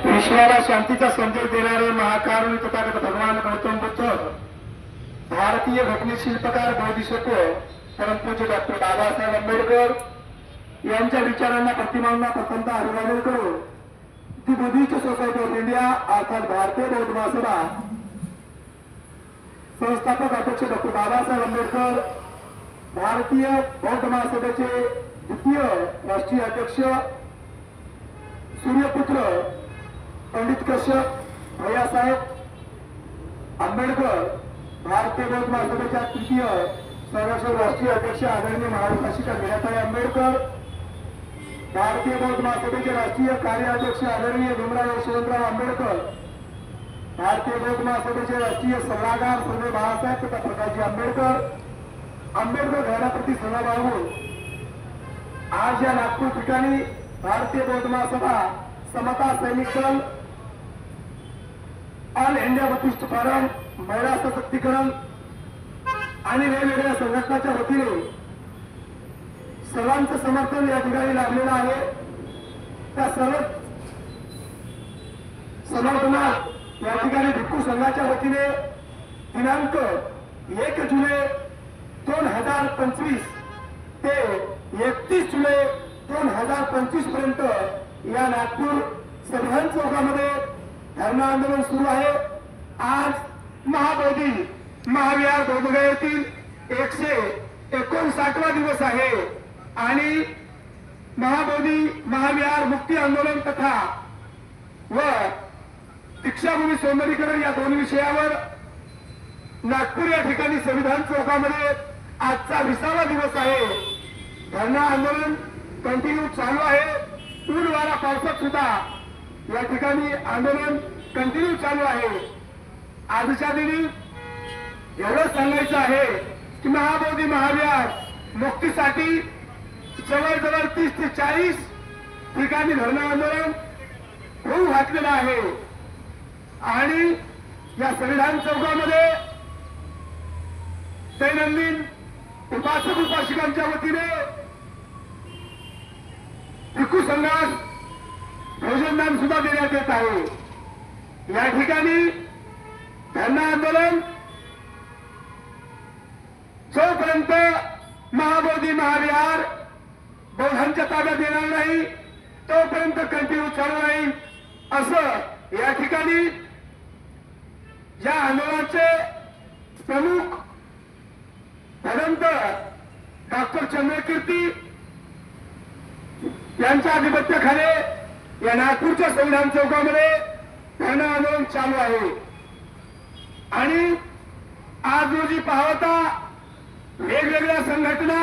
विश्वाला शांतीचा संदेश देणारे महाकारुणी तथागत भगवान गौतम बुद्ध, भारतीय घटने शिल्पकार बोधिसत्व परमपूज्य डॉक्टर बाबासाहेब आंबेडकर यांच्या विचारांना प्रतिमांना प्रथमतः अभिवादन करून दी बुद्धिस्ट सोसायटी ऑफ इंडिया अर्थात भारतीय बौद्ध महासभा संस्थापक अध्यक्ष डॉक्टर बाबासाहेब आंबेडकर, भारतीय बौद्ध महासभेचे द्वितीय राष्ट्रीय अध्यक्ष सूर्यपुत्र पंडित कश्यप भैयासाहेब आंबेडकर, भारतीय बौद्ध महासभेच्या तृतीय संरक्षण राष्ट्रीय अध्यक्ष आदरणीय महाविकासिका मीराताई आंबेडकर, भारतीय बौद्ध महासभेचे राष्ट्रीय कार्याध्यक्ष आदरणीय भीमराव यशवंतराव आंबेडकर, भारतीय बौद्ध महासभेचे राष्ट्रीय सल्लागार सर्वे बाळासाहेब तथा प्रकाशजी आंबेडकर घराप्रती समभावून आज या नागपूर ठिकाणी भारतीय बौद्ध महासभा, समता सैनिक दल, ऑल इंडिया बुद्धिस्ट फोरम, महिला सशक्तीकरण आणि वेगवेगळ्या संघटनांच्या वतीने सर्वांचं समर्थन या ठिकाणी लाभलेलं आहे। त्या सर्व समर्थनात या ठिकाणी भिक्खू संघाच्या वतीने दिनांक 1 जुलै 2025 ते 31 जुलै 2025 पर्यंत या नागपूर संविधान चौकामध्ये धरणं आंदोलन सुरू आहे। आज महाबोधी महाविहार बोधगया येथील 159वा दिवस आहे आणि महाबोधी महाविहार मुक्ती आंदोलन तथा व दीक्षाभूमी सौंदर्यीकरण या दोन विषयावर नागपूर या ठिकाणी संविधान चौकामध्ये आजचा 20वा दिवस आहे। धरणं आंदोलन कंटिन्यू चालू आहे। ऊन वारा पावसात सुद्धा या ठिकाणी आंदोलन कंटिन्यू चालू आहे। आजच्या दिनी एवढं सांगायचं आहे की महाबोधी महाविहार मुक्तीसाठी जवळजवळ 30 ते 40 ठिकाणी धरणं आंदोलन होऊ घातलेलं आहे आणि या संविधान चौकामध्ये दैनंदिन उपासक उपासिकांच्या वतीने भिक्खू संघास भोजनदान सुद्धा देण्यात येत आहे। या ठिकाणी धरणं आंदोलन जोपर्यंत महाबोधी महाविहार बौद्धांच्या ताब्यात येणार नाही तोपर्यंत कंटिन्यू चालू राहील असं या ठिकाणी या आंदोलनाचे प्रमुख भदंत डॉक्टर चंद्रकीर्ती यांच्या आधिपत्याखाली या नागपूरच्या संविधान चौकामध्ये धरणं आंदोलन चालू आहे आणि आज रोजी पाहता वेगवेगळ्या संघटना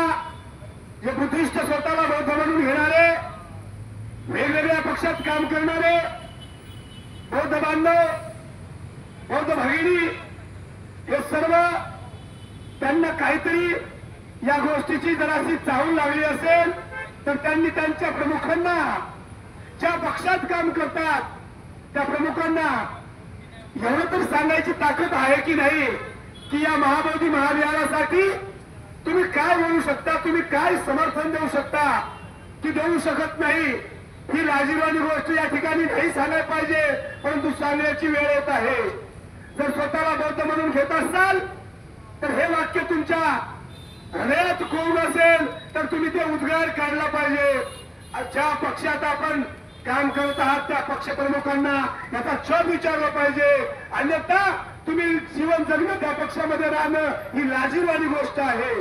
जे बुद्धिस्ट स्वतःला बौद्ध म्हणून घेणारे, वेगवेगळ्या पक्षात काम करणारे बौद्ध बांधव, बौद्ध भगिनी हे सर्व त्यांना काहीतरी या गोष्टीची जराशी चाहूल लागली असेल तर त्यांनी त्यांच्या प्रमुखांना, ज्या पक्षात काम करतात त्या प्रमुखांना एवढं तर सांगायची ताकद आहे की नाही की या महाबोधी महाविहारासाठी तुम्ही काय बोलू शकता, तुम्ही काय समर्थन देऊ शकता की देऊ शकत नाही। ही लाजिरवाणी गोष्ट या ठिकाणी नाही सांगायला पाहिजे, परंतु सांगण्याची वेळ येत आहे। जर स्वतःला बौद्ध म्हणून घेत असाल तर हे वाक्य तुमच्या हृदयात कोण असेल तर तुम्ही ते उद्गार काढला पाहिजे। ज्या पक्षात आपण काम करत आहात त्या पक्षप्रमुखांना याचा छळ विचारला पाहिजे, अन्यथा तुम्ही जीवन जगणं त्या पक्षामध्ये राहणं ही लाजिरवाणी गोष्ट आहे।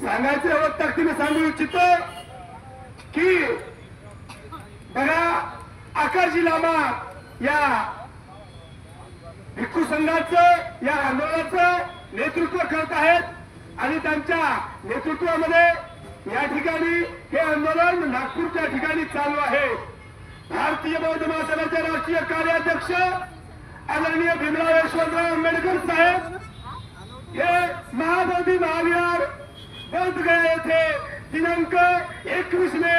सांगायचं एवढं ताकदीने सांगू इच्छितो की बघा आकाशजी लामा या भिक्खू संघाचं या आंदोलनाचं नेतृत्व करत आहेत आणि त्यांच्या नेतृत्वामध्ये या ठिकाणी हे आंदोलन नागपूरच्या ठिकाणी चालू आहे। भारतीय बौद्ध महासभेचे राष्ट्रीय कार्याध्यक्ष आदरणीय भीमराव यशवंतराव आंबेडकर साहेब हे महाबोधी महाविहार बोधगया येथे दिनांक 21 मे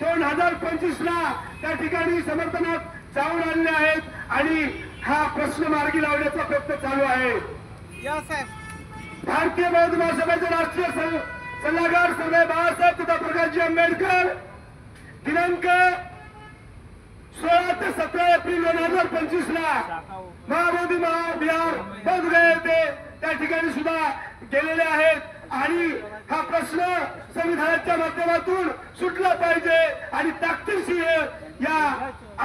2025 ला त्या ठिकाणी समर्थनात जाऊन आलेले आहेत आणि हा प्रश्न मार्गी लावण्याचा प्रयत्न चालू आहे। भारतीय बौद्ध महासभेचे राष्ट्रीय सल्लागार सर्वे बाळासाहेब तथा प्रकाशजी आंबेडकर दिनांक 16 ते 17 एप्रिल 2025 ला महाबोधी महाविहार बोधगया येथे त्या ठिकाणी सुद्धा गेलेले आहेत आणि हा प्रश्न संविधानाच्या माध्यमातून सुटला पाहिजे आणि ताकदीशीर या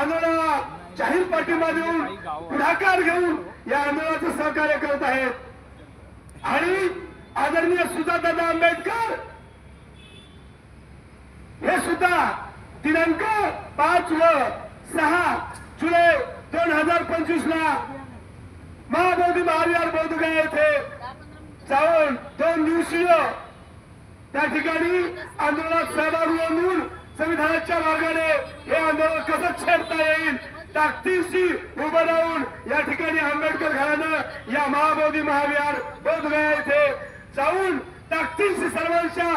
आंदोलनाला जाहीर पाठिंबा देऊन पुढाकार घेऊन या आंदोलनाचं सहकार्य करत आहेत। आणि आदरणीय सुजाताताई आंबेडकर हे सुद्धा दिनांक 5 व 6 जुलै 2025 ला महाबोधी महाविहार बोधगया येथे जाऊन 2 दिवसीय त्या ठिकाणी आंदोलनात सहभागी होऊन संविधानाच्या मार्गाने हे आंदोलन कसं छेडता येईल ताकदीशी उभं राहून या ठिकाणी आंबेडकर घराणं या महाबोधी महाविहार बोधगया येथे जाऊन ताकदीशी सर्वांच्या